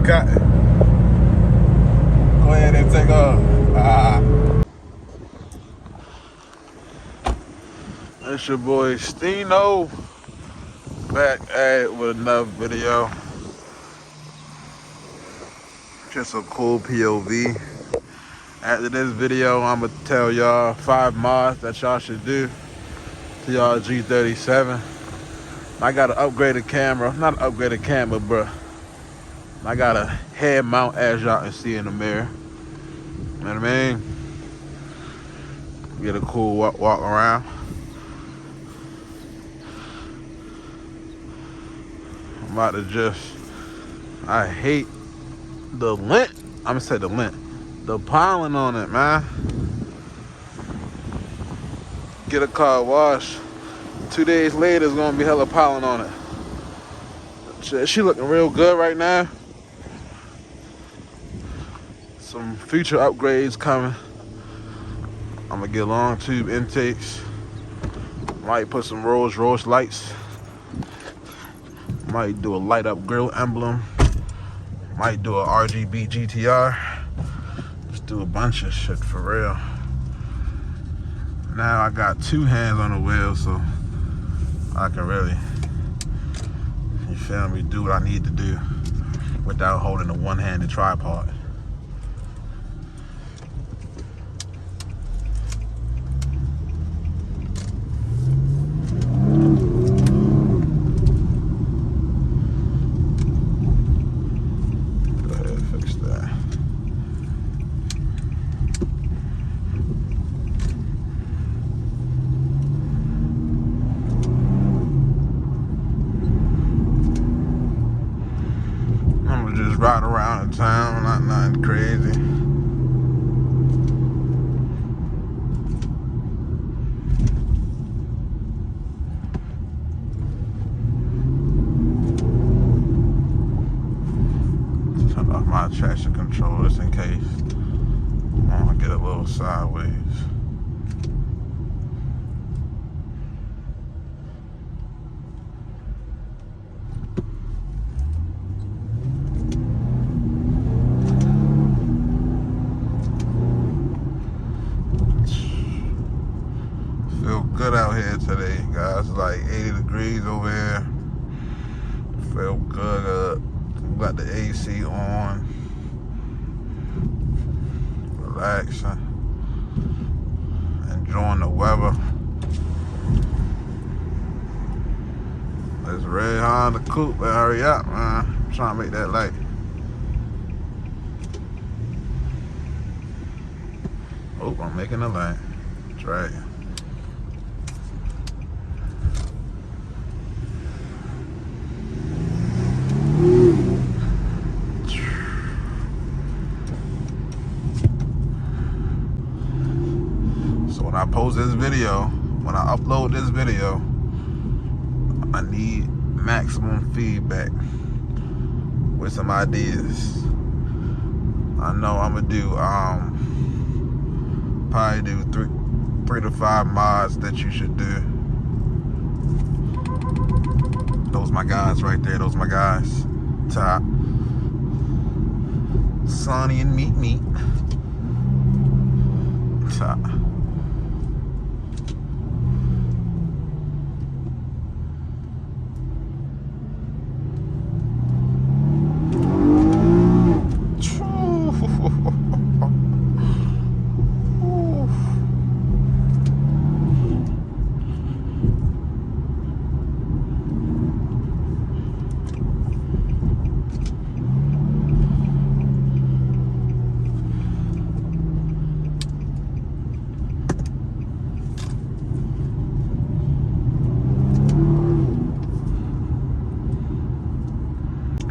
cut. Go ahead and take off. It's your boy Stino, back at it with another video. Just a cool POV. After this video, I'm gonna tell y'all 5 mods that y'all should do to y'all G37. I got an upgraded camera, not an upgraded camera, but I got a head mount, as y'all can see in the mirror. You know what I mean? Get a cool walk around. I'm about to I hate the lint. I'm gonna say the lint. The pollen on it, man. Get a car wash. 2 days later, it's gonna be hella pollen on it. She looking real good right now. Some future upgrades coming. I'm gonna get long tube intakes. Might put some Rolls lights. Might do a light up grill emblem. Might do a RGB GTR. Just do a bunch of shit for real. Now I got 2 hands on the wheel, so I can really, you feel me, do what I need to do without holding a one-handed tripod. Ride around in town, not nothing crazy. Turn off my traction control just in case I want to get a little sideways. Good out here today, guys. It's like 80 degrees over here. Feel good. Got the AC on. Relaxing. Enjoying the weather. It's red Honda coupe, but hurry up, man. I'm trying to make that light. Oh, I'm making a light. That's right. When I post this video, when I upload this video, I need maximum feedback with some ideas. I know I'm gonna do probably do three to 5 mods that you should do. Those my guys right there, those my guys. Top Sonny and Meat Top.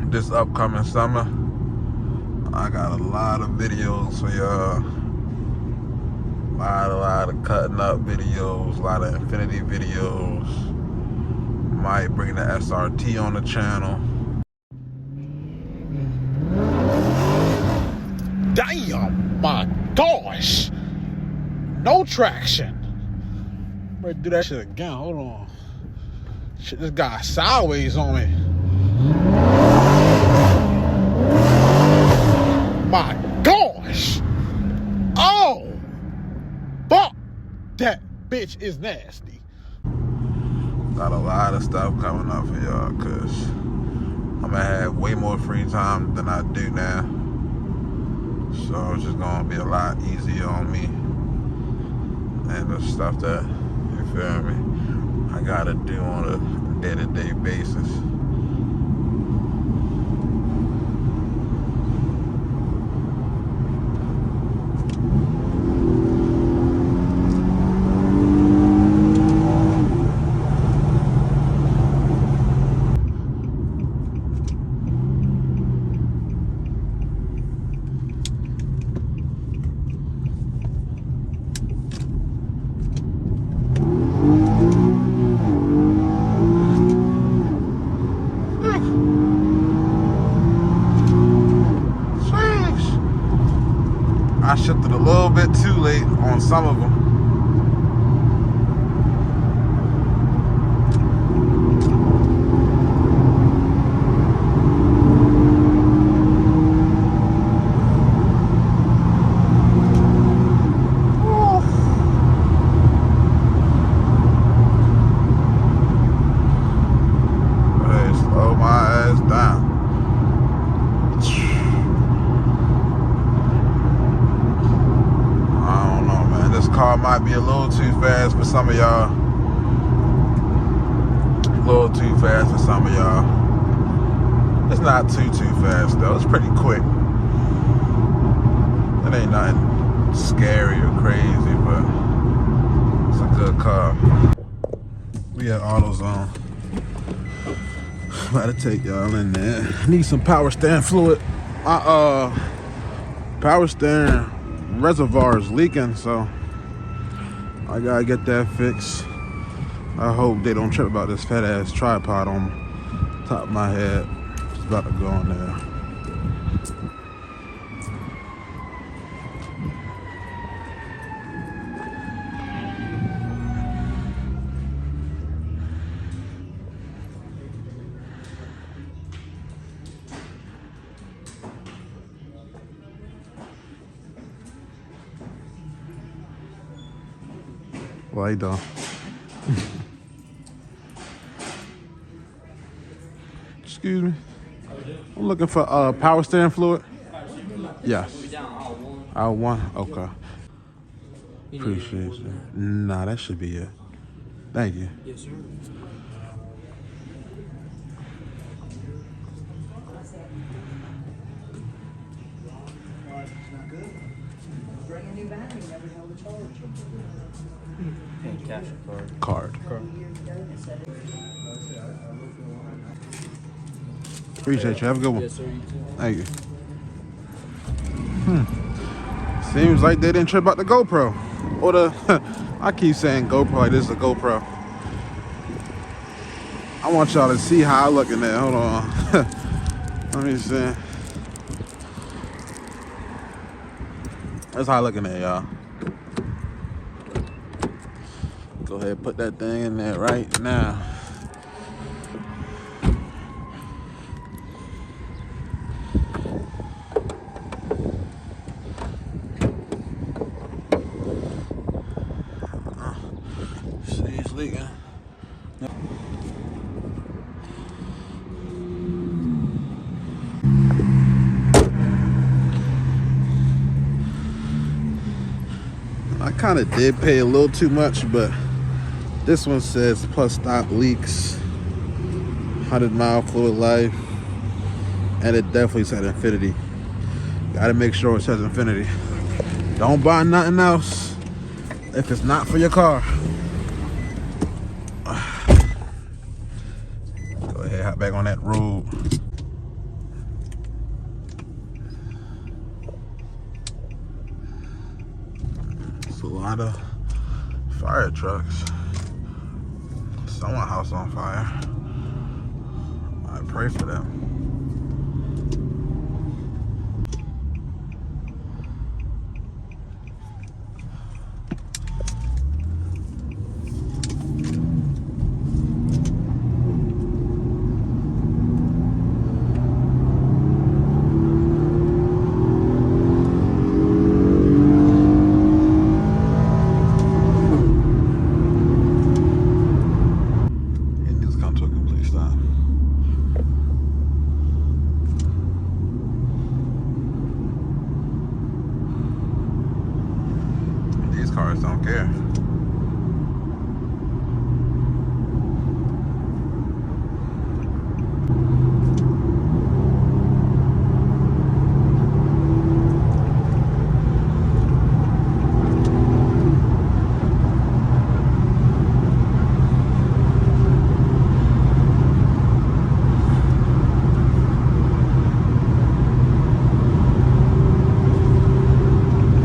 This upcoming summer, I got a lot of videos for y'all. A lot of cutting up videos, a lot of Infiniti videos. Might bring the SRT on the channel. Damn, my gosh! No traction. Better do that shit again. Hold on. Shit just got sideways on me. my gosh. Oh, fuck. That bitch is nasty. Got a lot of stuff coming up for y'all, cause I'm gonna have way more free time than I do now. So it's just gonna be a lot easier on me. And the stuff that, you feel me, I gotta do on a day-to-day basis. I shifted a little bit too late on some of them. Hey, slow my ass down. This car might be a little too fast for some of y'all. A little too fast for some of y'all. It's not too fast though. It's pretty quick. It ain't nothing scary or crazy, but it's a good car. We at AutoZone. About to take y'all in there. Need some power steering fluid. Power steering reservoir is leaking, so I gotta get that fixed. I hope they don't trip about this fat ass tripod on top of my head. It's about to go in there. Well, you doing? Excuse me. I'm looking for power steering fluid. Yes. Aisle 1? Okay. Appreciate you. Nah, that should be it. Thank you. Yes, sir. Bring a new battery, never held a charge. Cash or Card. card? Appreciate you. Have a good one. Yes, sir. You too. Thank you. Seems like they didn't trip about the GoPro. Or the, I keep saying GoPro like this is a GoPro. I want y'all to see how I look in there. Hold on. Let me see. That's how I look in there, y'all. Go ahead and put that thing in there right now. See, it's leaking. I kind of did pay a little too much, but this one says plus stop leaks, 100-mile fluid life, and it definitely said Infiniti. Gotta make sure it says Infiniti. Don't buy nothing else if it's not for your car. Go ahead, hop back on that road. It's a lot of fire trucks. Someone's house on fire. I pray for them. son. These cars don't care.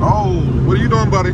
Oh, what are you doing, buddy?